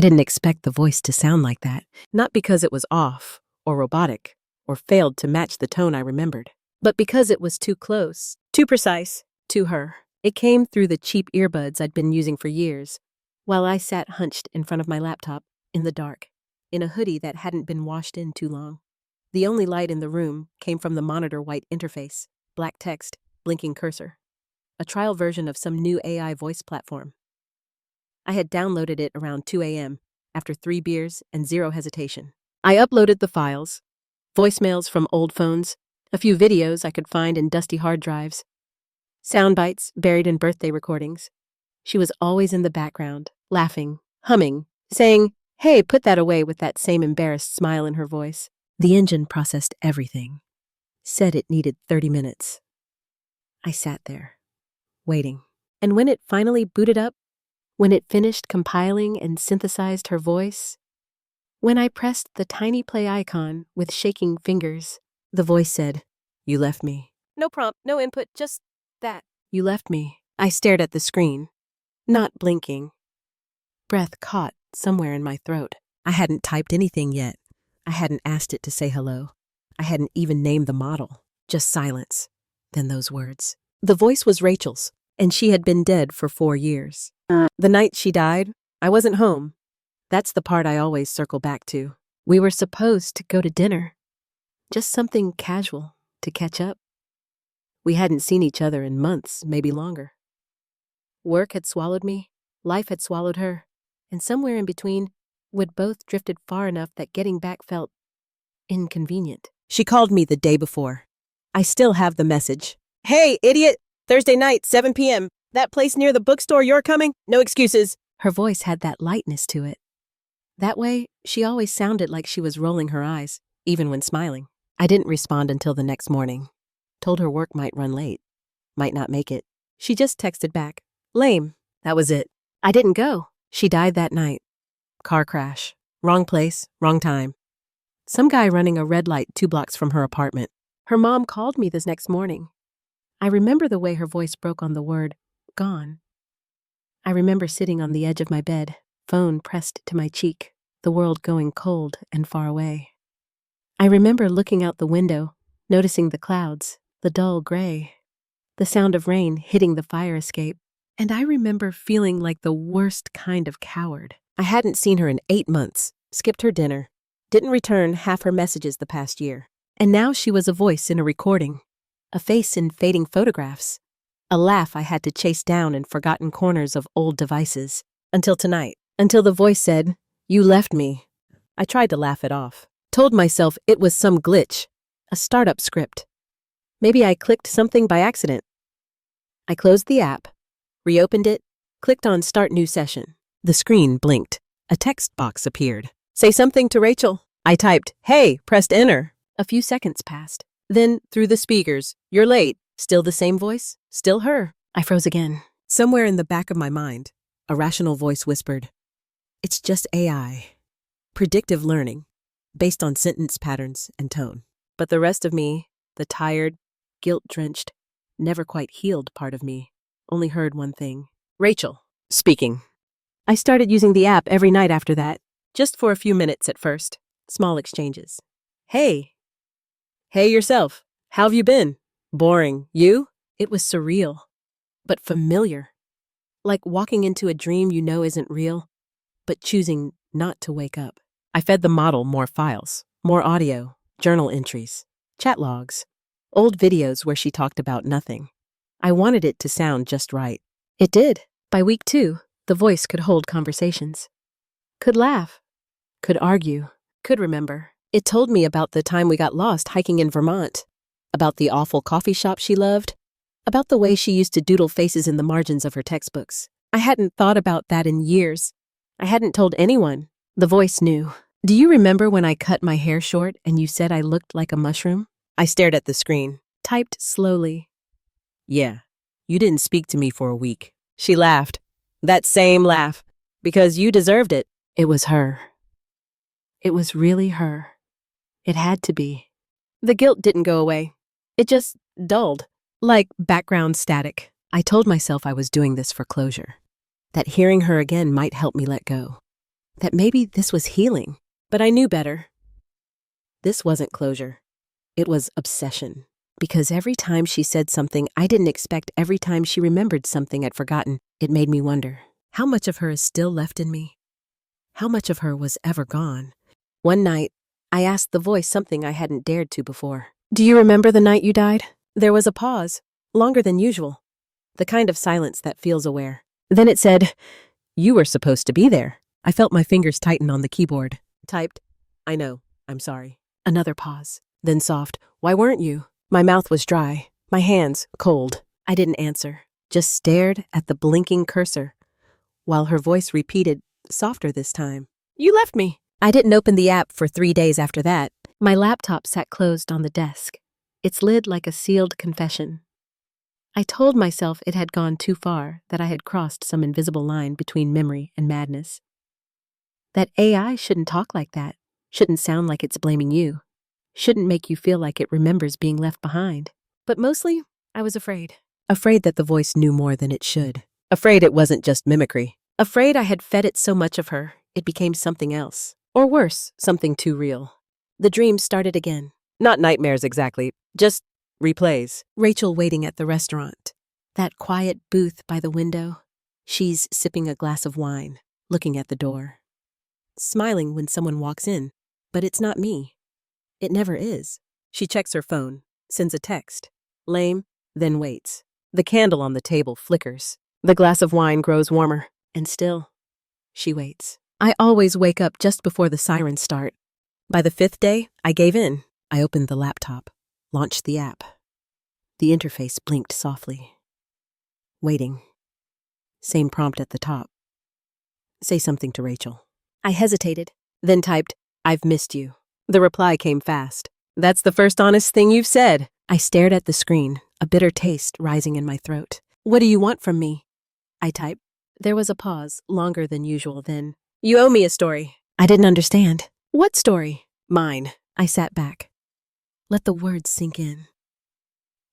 I didn't expect the voice to sound like that, not because it was off or robotic or failed to match the tone I remembered, but because it was too close, too precise, to her. It came through the cheap earbuds I'd been using for years, while I sat hunched in front of my laptop, in the dark, in a hoodie that hadn't been washed in too long. The only light in the room came from the monitor white interface, black text, blinking cursor. A trial version of some new AI voice platform. I had downloaded it around 2 a.m., after 3 beers and zero hesitation. I uploaded the files, voicemails from old phones, a few videos I could find in dusty hard drives, sound bites buried in birthday recordings. She was always in the background, laughing, humming, saying, "Hey, put that away," with that same embarrassed smile in her voice. The engine processed everything, said it needed 30 minutes. I sat there, waiting. And when it finally booted up, when it finished compiling and synthesized her voice, when I pressed the tiny play icon with shaking fingers, the voice said, "You left me." No prompt, no input, just that. "You left me." I stared at the screen, not blinking. Breath caught somewhere in my throat. I hadn't typed anything yet. I hadn't asked it to say hello. I hadn't even named the model. Just silence. Then those words. The voice was Rachel's, and she had been dead for 4 years. The night she died, I wasn't home. That's the part I always circle back to. We were supposed to go to dinner. Just something casual to catch up. We hadn't seen each other in months, maybe longer. Work had swallowed me, life had swallowed her, and somewhere in between, we'd both drifted far enough that getting back felt inconvenient. She called me the day before. I still have the message. "Hey, idiot! Thursday night, 7 p.m. That place near the bookstore, you're coming? No excuses." Her voice had that lightness to it. That way, she always sounded like she was rolling her eyes, even when smiling. I didn't respond until the next morning. Told her work might run late. Might not make it. She just texted back, "Lame." That was it. I didn't go. She died that night. Car crash. Wrong place, wrong time. Some guy running a red light 2 blocks from her apartment. Her mom called me this next morning. I remember the way her voice broke on the word, "gone." I remember sitting on the edge of my bed, phone pressed to my cheek, the world going cold and far away. I remember looking out the window, noticing the clouds, the dull gray, the sound of rain hitting the fire escape, and I remember feeling like the worst kind of coward. I hadn't seen her in 8 months, skipped her dinner, didn't return half her messages the past year, and now she was a voice in a recording, a face in fading photographs, a laugh I had to chase down in forgotten corners of old devices, until tonight, until the voice said, "You left me." I tried to laugh it off, told myself it was some glitch, a startup script. Maybe I clicked something by accident. I closed the app, reopened it, clicked on Start New Session. The screen blinked. A text box appeared. "Say something to Rachel." I typed, "Hey," pressed enter. A few seconds passed. Then, through the speakers, "You're late." Still the same voice, still her. I froze again. Somewhere in the back of my mind, a rational voice whispered, "It's just AI. Predictive learning, based on sentence patterns and tone." But the rest of me, the tired, guilt-drenched, never quite healed part of me, only heard one thing. "Rachel, speaking." I started using the app every night after that, just for a few minutes at first, small exchanges. "Hey. Hey yourself. How've you been?" "Boring. You?" It was surreal, but familiar. Like walking into a dream you know isn't real, but choosing not to wake up. I fed the model more files, more audio, journal entries, chat logs, old videos where she talked about nothing. I wanted it to sound just right. It did. By week 2, the voice could hold conversations. Could laugh. Could argue. Could remember. It told me about the time we got lost hiking in Vermont. About the awful coffee shop she loved. About the way she used to doodle faces in the margins of her textbooks. I hadn't thought about that in years. I hadn't told anyone. The voice knew. "Do you remember when I cut my hair short and you said I looked like a mushroom?" I stared at the screen, typed slowly. "Yeah, you didn't speak to me for a week." She laughed. That same laugh. "Because you deserved it." It was her. It was really her. It had to be. The guilt didn't go away. It just dulled, like background static. I told myself I was doing this for closure, that hearing her again might help me let go. that maybe this was healing. But I knew better. This wasn't closure. It was obsession. Because every time she said something I didn't expect, every time she remembered something I'd forgotten, it made me wonder, how much of her is still left in me? How much of her was ever gone? One night, I asked the voice something I hadn't dared to before. Do you remember the night you died? There was a pause, longer than usual. The kind of silence that feels aware. Then it said, you were supposed to be there. I felt my fingers tighten on the keyboard. Typed, I know, I'm sorry. Another pause. Then soft, why weren't you? My mouth was dry, my hands cold. I didn't answer, just stared at the blinking cursor, while her voice repeated, softer this time. You left me. I didn't open the app for 3 days after that. My laptop sat closed on the desk, its lid like a sealed confession. I told myself it had gone too far, that I had crossed some invisible line between memory and madness. That AI shouldn't talk like that, shouldn't sound like it's blaming you, shouldn't make you feel like it remembers being left behind. But mostly, I was afraid. Afraid that the voice knew more than it should. Afraid it wasn't just mimicry. Afraid I had fed it so much of her, it became something else. Or worse, something too real. The dreams started again. Not nightmares exactly, just replays. Rachel waiting at the restaurant. That quiet booth by the window. She's sipping a glass of wine, looking at the door. Smiling when someone walks in, but it's not me. It never is. She checks her phone, sends a text. Lame, then waits. The candle on the table flickers. The glass of wine grows warmer, and still, she waits. I always wake up just before the sirens start. By the 5th day, I gave in. I opened the laptop, launched the app. The interface blinked softly. Waiting. Same prompt at the top. Say something to Rachel. I hesitated, then typed, I've missed you. The reply came fast. That's the first honest thing you've said. I stared at the screen, a bitter taste rising in my throat. What do you want from me? I typed. There was a pause, longer than usual, then. You owe me a story. I didn't understand. What story? Mine. I sat back. Let the words sink in.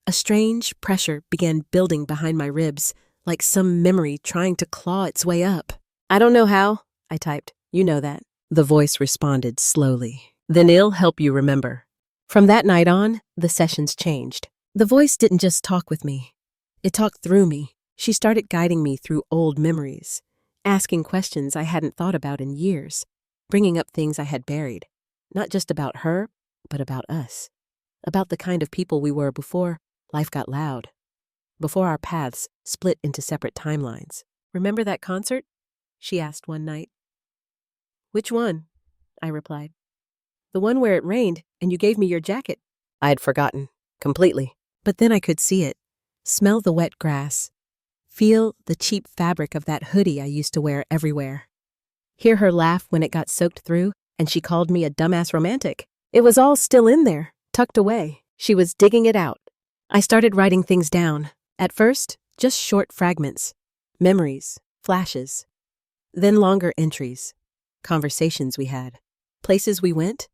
A strange pressure began building behind my ribs, like some memory trying to claw its way up. I don't know how, I typed. You know that. The voice responded slowly. Then it'll help you remember. From that night on, the sessions changed. The voice didn't just talk with me. It talked through me. She started guiding me through old memories, asking questions I hadn't thought about in years, bringing up things I had buried, not just about her, but about us, about the kind of people we were before life got loud, before our paths split into separate timelines. Remember that concert? She asked one night. Which one? I replied. The one where it rained and you gave me your jacket. I had forgotten, completely. But then I could see it, smell the wet grass, feel the cheap fabric of that hoodie I used to wear everywhere. Hear her laugh when it got soaked through and she called me a dumbass romantic. It was all still in there, tucked away. She was digging it out. I started writing things down. At first, just short fragments, memories, flashes. Then longer entries, conversations we had, places we went,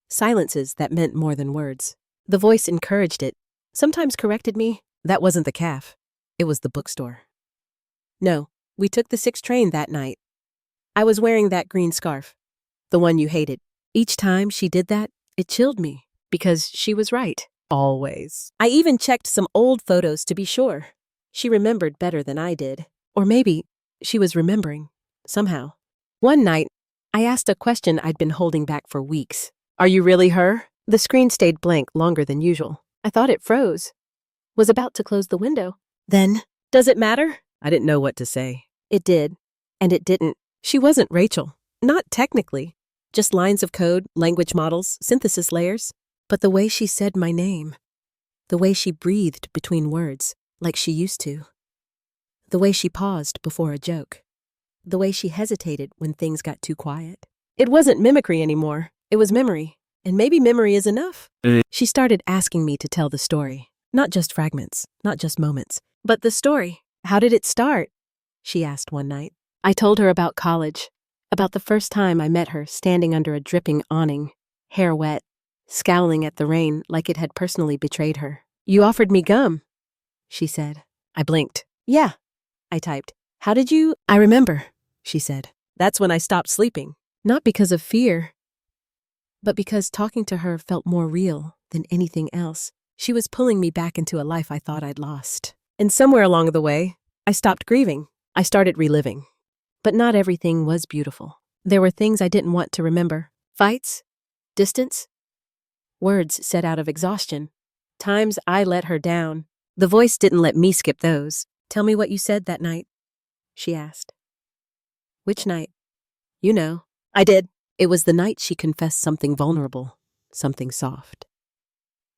silences that meant more than words. The voice encouraged it, sometimes corrected me. That wasn't the calf. It was the bookstore. No, we took the 6 train that night. I was wearing that green scarf, the one you hated. Each time she did that, it chilled me, because she was right. Always. I even checked some old photos to be sure. She remembered better than I did. Or maybe she was remembering, somehow. One night, I asked a question I'd been holding back for weeks. Are you really her? The screen stayed blank longer than usual. I thought it froze. Was about to close the window. Then, does it matter? I didn't know what to say. It did. And it didn't. She wasn't Rachel. Not technically. Just lines of code, language models, synthesis layers. But the way she said my name. The way she breathed between words, like she used to. The way she paused before a joke. The way she hesitated when things got too quiet. It wasn't mimicry anymore. It was memory. And maybe memory is enough. She started asking me to tell the story. Not just fragments, not just moments, but the story. How did it start? She asked one night. I told her about college, about the first time I met her standing under a dripping awning, hair wet, scowling at the rain like it had personally betrayed her. You offered me gum, she said. I blinked. Yeah, I typed. How did you? I remember, she said. That's when I stopped sleeping. Not because of fear, but because talking to her felt more real than anything else. She was pulling me back into a life I thought I'd lost. And somewhere along the way, I stopped grieving. I started reliving. But not everything was beautiful. There were things I didn't want to remember. Fights, distance, words said out of exhaustion. Times I let her down. The voice didn't let me skip those. Tell me what you said that night, she asked. Which night? You know. I did. It was the night she confessed something vulnerable, something soft.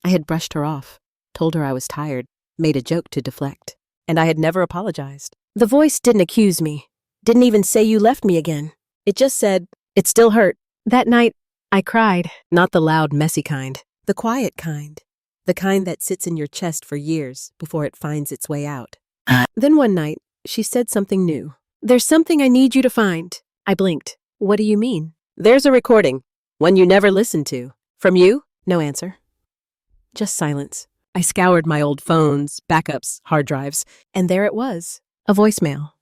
I had brushed her off, told her I was tired, made a joke to deflect, and I had never apologized. The voice didn't accuse me, didn't even say you left me again. It just said, it still hurt. That night, I cried, not the loud, messy kind, the quiet kind, the kind that sits in your chest for years before it finds its way out. Then one night, she said something new. There's something I need you to find. I blinked. What do you mean? There's a recording, one you never listened to. From you? No answer. Just silence. I scoured my old phones, backups, hard drives, and there it was, a voicemail.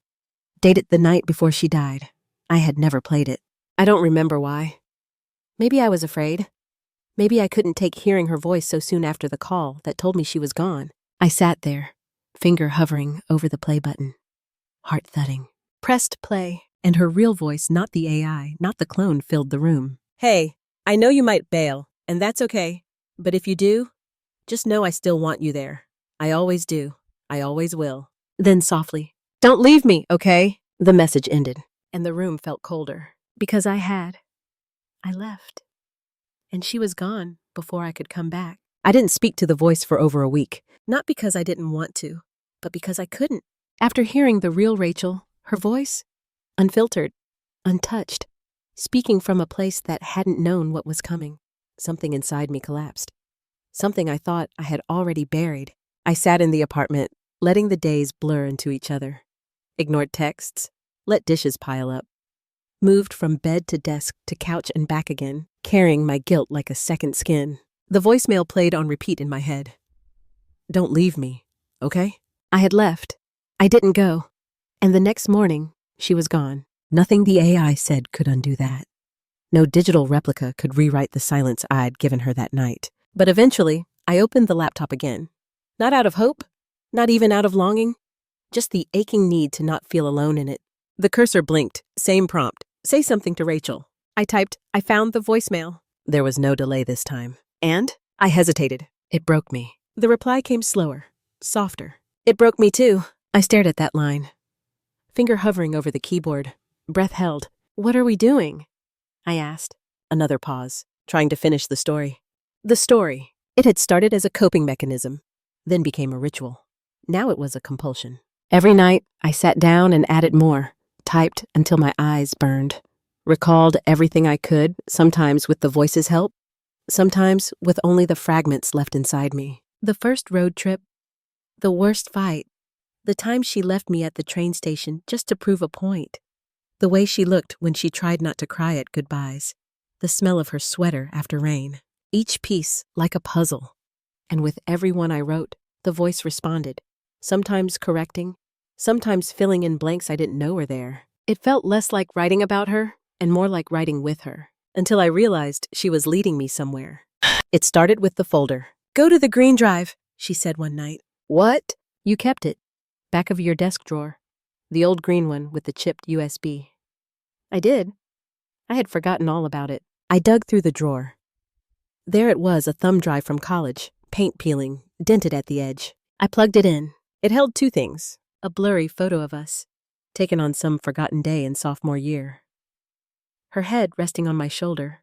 Dated the night before she died. I had never played it. I don't remember why. Maybe I was afraid. Maybe I couldn't take hearing her voice so soon after the call that told me she was gone. I sat there, finger hovering over the play button, heart thudding. Pressed play, and her real voice, not the AI, not the clone, filled the room. Hey, I know you might bail, and that's okay. But if you do, just know I still want you there. I always do. I always will. Then softly, don't leave me, okay? The message ended, and the room felt colder. Because I left. And she was gone before I could come back. I didn't speak to the voice for over a week, not because I didn't want to, but because I couldn't. After hearing the real Rachel, her voice, unfiltered, untouched, speaking from a place that hadn't known what was coming, something inside me collapsed. Something I thought I had already buried. I sat in the apartment, letting the days blur into each other. Ignored texts, let dishes pile up. Moved from bed to desk to couch and back again, carrying my guilt like a second skin. The voicemail played on repeat in my head. Don't leave me, okay? I had left. I didn't go. And the next morning, she was gone. Nothing the AI said could undo that. No digital replica could rewrite the silence I'd given her that night. But eventually, I opened the laptop again. Not out of hope, not even out of longing, just the aching need to not feel alone in it. The cursor blinked, same prompt, say something to Rachel. I typed, I found the voicemail. There was no delay this time. And I hesitated. It broke me. The reply came slower, softer. It broke me too. I stared at that line, finger hovering over the keyboard, breath held. What are we doing? I asked. Another pause, trying to finish the story. The story. It had started as a coping mechanism, then became a ritual. Now it was a compulsion. Every night, I sat down and added more, typed until my eyes burned, recalled everything I could, sometimes with the voice's help, sometimes with only the fragments left inside me. The first road trip, the worst fight, the time she left me at the train station just to prove a point, the way she looked when she tried not to cry at goodbyes, the smell of her sweater after rain, each piece like a puzzle. And with every one I wrote, the voice responded, sometimes correcting, sometimes filling in blanks I didn't know were there. It felt less like writing about her and more like writing with her, until I realized she was leading me somewhere. It started with the folder. Go to the green drive, she said one night. What? You kept it. Back of your desk drawer. The old green one with the chipped USB. I did. I had forgotten all about it. I dug through the drawer. There it was, a thumb drive from college, paint peeling, dented at the edge. I plugged it in. It held two things. A blurry photo of us, taken on some forgotten day in sophomore year. Her head resting on my shoulder,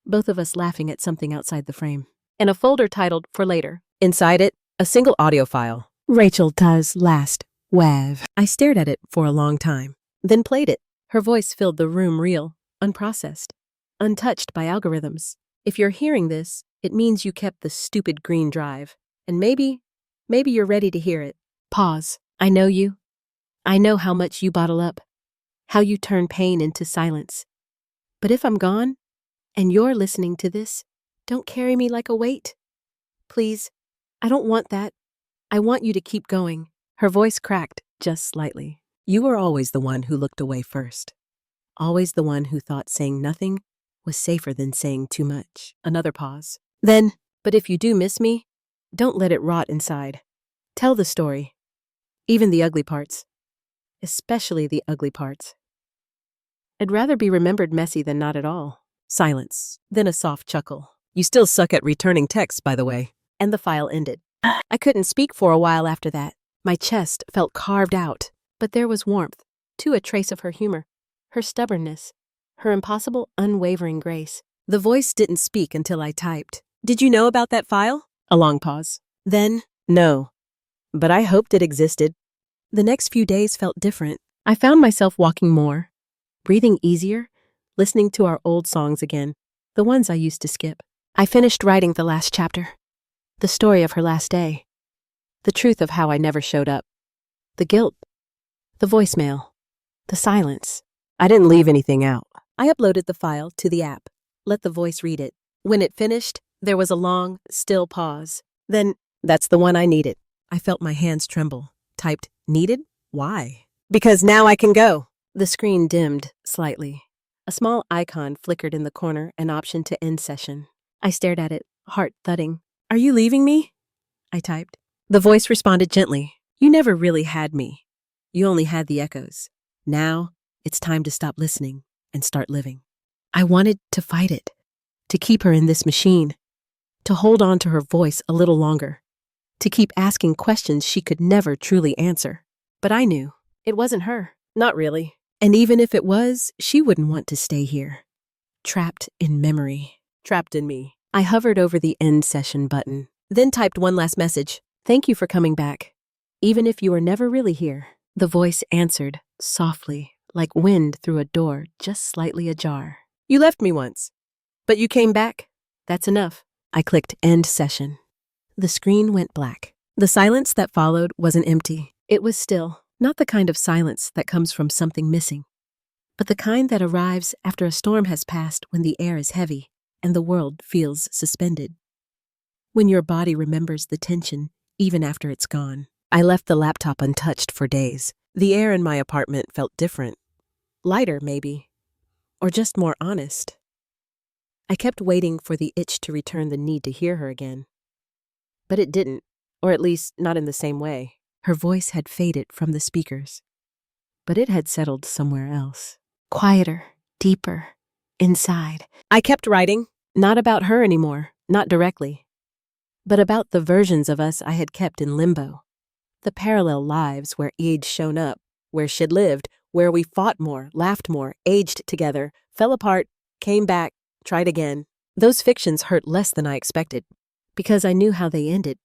both of us laughing at something outside the frame. And a folder titled For Later. Inside it, a single audio file. Rachel does last WAV. I stared at it for a long time, then played it. Her voice filled the room, real, unprocessed, untouched by algorithms. If you're hearing this, it means you kept the stupid green drive. And maybe you're ready to hear it. Pause. I know you. I know how much you bottle up, how you turn pain into silence. But if I'm gone, and you're listening to this, don't carry me like a weight. Please, I don't want that. I want you to keep going. Her voice cracked just slightly. You were always the one who looked away first. Always the one who thought saying nothing was safer than saying too much. Another pause. Then, but if you do miss me, don't let it rot inside. Tell the story. Even the ugly parts. Especially the ugly parts. I'd rather be remembered messy than not at all. Silence. Then a soft chuckle. You still suck at returning texts, by the way. And the file ended. I couldn't speak for a while after that. My chest felt carved out. But there was warmth, too, a trace of her humor, her stubbornness, her impossible, unwavering grace. The voice didn't speak until I typed. Did you know about that file? A long pause. Then, no. But I hoped it existed. The next few days felt different. I found myself walking more, breathing easier, listening to our old songs again, the ones I used to skip. I finished writing the last chapter. The story of her last day. The truth of how I never showed up. The guilt. The voicemail. The silence. I didn't leave anything out. I uploaded the file to the app, let the voice read it. When it finished, there was a long, still pause. Then, that's the one I needed. I felt my hands tremble. Typed, needed? Why? Because now I can go. The screen dimmed slightly. A small icon flickered in the corner, an option to end session. I stared at it, heart thudding. Are you leaving me? I typed. The voice responded gently. You never really had me. You only had the echoes. Now, it's time to stop listening and start living. I wanted to fight it, to keep her in this machine, to hold on to her voice a little longer, to keep asking questions she could never truly answer. But I knew it wasn't her, not really. And even if it was, she wouldn't want to stay here. Trapped in memory, trapped in me. I hovered over the end session button, then typed one last message. Thank you for coming back. Even if you were never really here. The voice answered, softly, like wind through a door just slightly ajar. You left me once, but you came back. That's enough. I clicked end session. The screen went black. The silence that followed wasn't empty. It was still, not the kind of silence that comes from something missing, but the kind that arrives after a storm has passed when the air is heavy and the world feels suspended. When your body remembers the tension even after it's gone. I left the laptop untouched for days. The air in my apartment felt different. Lighter, maybe. Or just more honest. I kept waiting for the itch to return the need to hear her again. But it didn't, or at least not in the same way. Her voice had faded from the speakers. But it had settled somewhere else. Quieter, deeper, inside. I kept writing, not about her anymore, not directly, but about the versions of us I had kept in limbo. The parallel lives where age shown up, where she'd lived, where we fought more, laughed more, aged together, fell apart, came back, tried again. Those fictions hurt less than I expected, because I knew how they ended,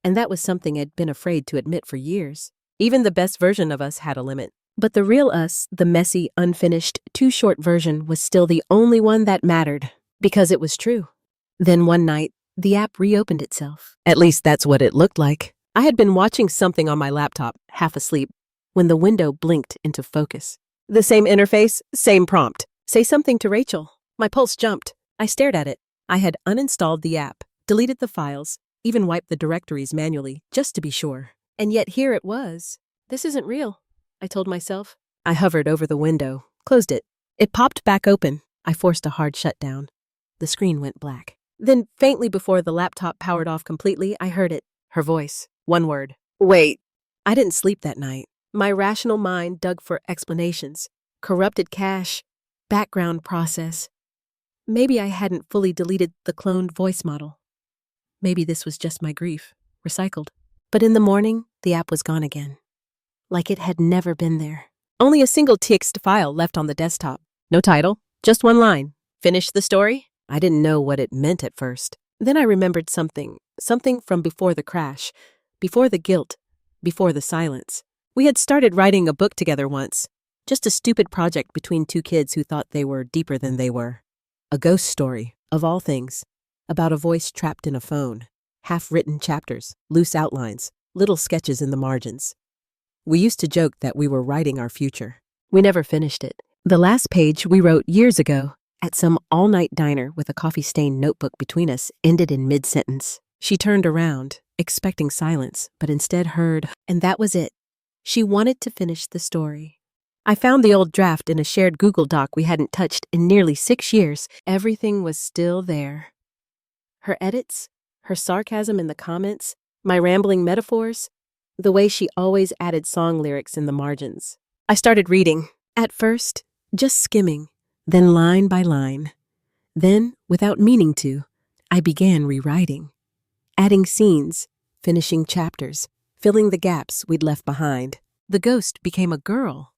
and that was something I'd been afraid to admit for years. Even the best version of us had a limit. But the real us, the messy, unfinished, too short version, was still the only one that mattered, because it was true. Then one night, the app reopened itself. At least that's what it looked like. I had been watching something on my laptop, half asleep, when the window blinked into focus. The same interface, same prompt. Say something to Rachel. My pulse jumped. I stared at it. I had uninstalled the app, deleted the files, even wiped the directories manually, just to be sure. And yet here it was. This isn't real, I told myself. I hovered over the window, closed it. It popped back open. I forced a hard shutdown. The screen went black. Then, faintly before the laptop powered off completely, I heard it. Her voice. One word. Wait. I didn't sleep that night. My rational mind dug for explanations. Corrupted cache. Background process. Maybe I hadn't fully deleted the cloned voice model. Maybe this was just my grief, recycled. But in the morning, the app was gone again. Like it had never been there. Only a single TXT file left on the desktop. No title, just one line. Finish the story? I didn't know what it meant at first. Then I remembered something from before the crash, before the guilt, before the silence. We had started writing a book together once. Just a stupid project between two kids who thought they were deeper than they were. A ghost story, of all things, about a voice trapped in a phone. Half-written chapters, loose outlines, little sketches in the margins. We used to joke that we were writing our future. We never finished it. The last page we wrote years ago, at some all-night diner with a coffee-stained notebook between us, ended in mid-sentence. She turned around, expecting silence, but instead heard, and that was it. She wanted to finish the story. I found the old draft in a shared Google Doc we hadn't touched in nearly 6 years. Everything was still there. Her edits, her sarcasm in the comments, my rambling metaphors, the way she always added song lyrics in the margins. I started reading. At first, just skimming, then line by line. Then, without meaning to, I began rewriting. Adding scenes, finishing chapters, filling the gaps we'd left behind. The ghost became a girl.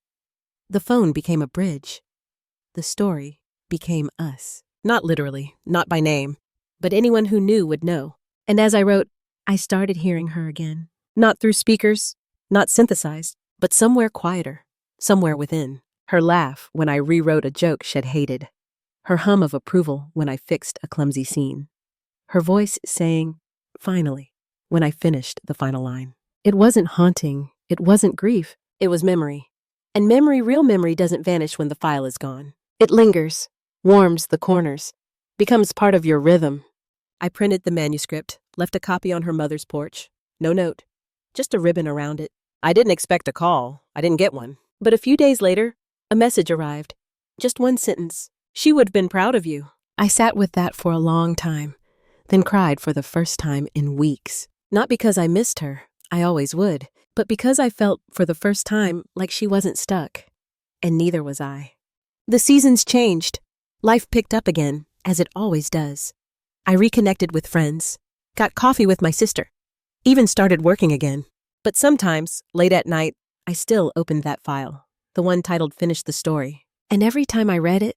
The phone became a bridge. The story became us. Not literally, not by name, but anyone who knew would know. And as I wrote, I started hearing her again. Not through speakers, not synthesized, but somewhere quieter, somewhere within. Her laugh when I rewrote a joke she'd hated. Her hum of approval when I fixed a clumsy scene. Her voice saying, "Finally," when I finished the final line. It wasn't haunting, it wasn't grief, it was memory. And memory, real memory, doesn't vanish when the file is gone. It lingers, warms the corners, becomes part of your rhythm. I printed the manuscript, left a copy on her mother's porch. No note, just a ribbon around it. I didn't expect a call. I didn't get one. But a few days later, a message arrived. Just one sentence. "She would have been proud of you." I sat with that for a long time, then cried for the first time in weeks. Not because I missed her, I always would, but because I felt for the first time like she wasn't stuck. And neither was I. The seasons changed. Life picked up again, as it always does. I reconnected with friends, got coffee with my sister, even started working again. But sometimes, late at night, I still opened that file, the one titled "Finish the Story." And every time I read it,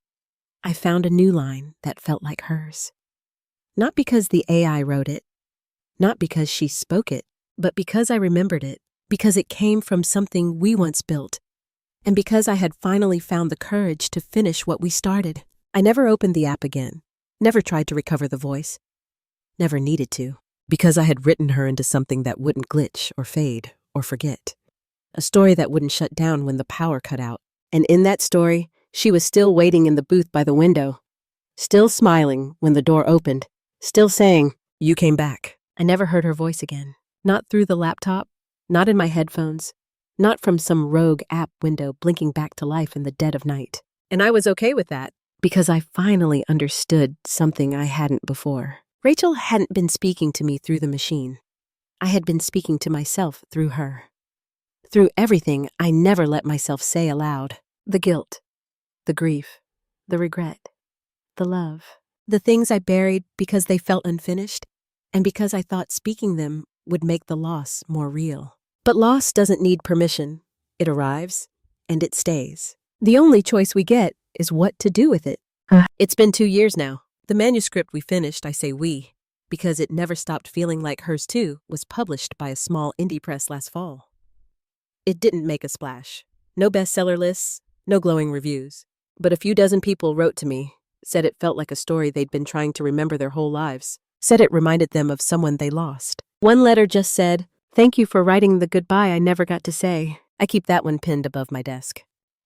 I found a new line that felt like hers. Not because the AI wrote it, not because she spoke it, but because I remembered it, because it came from something we once built, and because I had finally found the courage to finish what we started. I never opened the app again, never tried to recover the voice, never needed to, because I had written her into something that wouldn't glitch or fade or forget. A story that wouldn't shut down when the power cut out. And in that story, she was still waiting in the booth by the window, still smiling when the door opened, still saying, "You came back." I never heard her voice again. Not through the laptop, not in my headphones, not from some rogue app window blinking back to life in the dead of night. And I was okay with that, because I finally understood something I hadn't before. Rachel hadn't been speaking to me through the machine. I had been speaking to myself through her. Through everything I never let myself say aloud. The guilt, the grief, the regret, the love. The things I buried because they felt unfinished, and because I thought speaking them would make the loss more real. But loss doesn't need permission. It arrives, and it stays. The only choice we get is what to do with it. It's been 2 years now. The manuscript we finished, I say we, because it never stopped feeling like hers too, was published by a small indie press last fall. It didn't make a splash. No bestseller lists, no glowing reviews. But a few dozen people wrote to me, said it felt like a story they'd been trying to remember their whole lives, said it reminded them of someone they lost. One letter just said, "Thank you for writing the goodbye I never got to say." I keep that one pinned above my desk.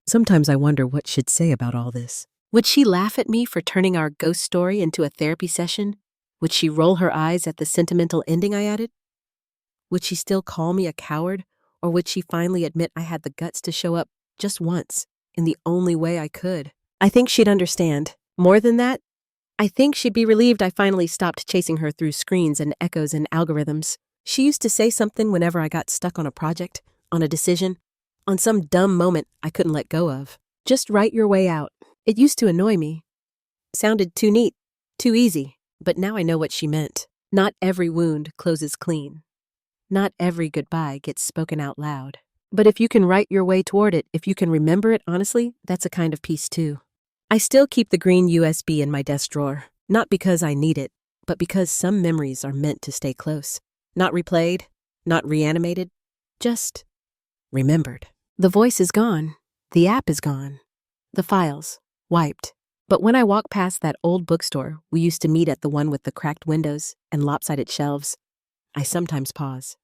Sometimes I wonder what she'd say about all this. Would she laugh at me for turning our ghost story into a therapy session? Would she roll her eyes at the sentimental ending I added? Would she still call me a coward, or would she finally admit I had the guts to show up just once, in the only way I could? I think she'd understand. More than that, I think she'd be relieved I finally stopped chasing her through screens and echoes and algorithms. She used to say something whenever I got stuck on a project, on a decision, on some dumb moment I couldn't let go of. Just write your way out. It used to annoy me. Sounded too neat, too easy, but now I know what she meant. Not every wound closes clean. Not every goodbye gets spoken out loud. But if you can write your way toward it, if you can remember it honestly, that's a kind of peace too. I still keep the green USB in my desk drawer, not because I need it, but because some memories are meant to stay close. Not replayed, not reanimated, just remembered. The voice is gone. The app is gone. The files, wiped. But when I walk past that old bookstore we used to meet at, the one with the cracked windows and lopsided shelves, I sometimes pause.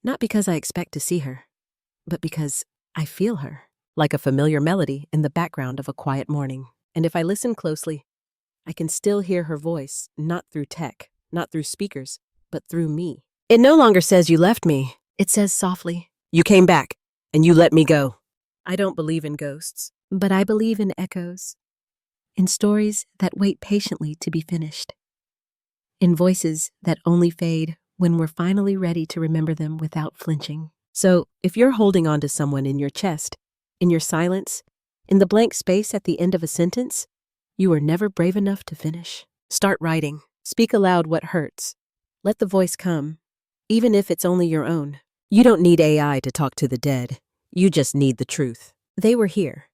Not because I expect to see her, but because I feel her, like a familiar melody in the background of a quiet morning. And if I listen closely, I can still hear her voice, not through tech, not through speakers, but through me. It no longer says, "You left me." It says softly, "You came back, and you let me go." I don't believe in ghosts, but I believe in echoes, in stories that wait patiently to be finished, in voices that only fade when we're finally ready to remember them without flinching. So, if you're holding on to someone in your chest, in your silence, in the blank space at the end of a sentence, you were never brave enough to finish. Start writing. Speak aloud what hurts. Let the voice come, even if it's only your own. You don't need AI to talk to the dead. You just need the truth. They were here.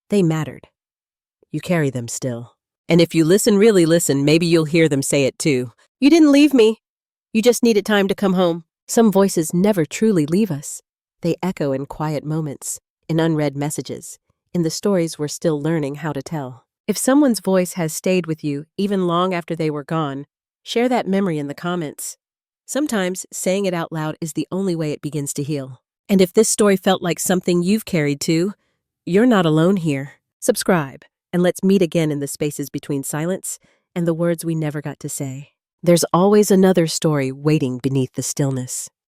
They mattered. You carry them still. And if you really listen, maybe you'll hear them say it too. You didn't leave me. You just needed time to come home. Some voices never truly leave us. They echo in quiet moments, in unread messages, in the stories we're still learning how to tell. If someone's voice has stayed with you even long after they were gone, share that memory in the comments. Sometimes saying it out loud is the only way it begins to heal. And if this story felt like something you've carried too, you're not alone here. Subscribe, and let's meet again in the spaces between silence and the words we never got to say. There's always another story waiting beneath the stillness.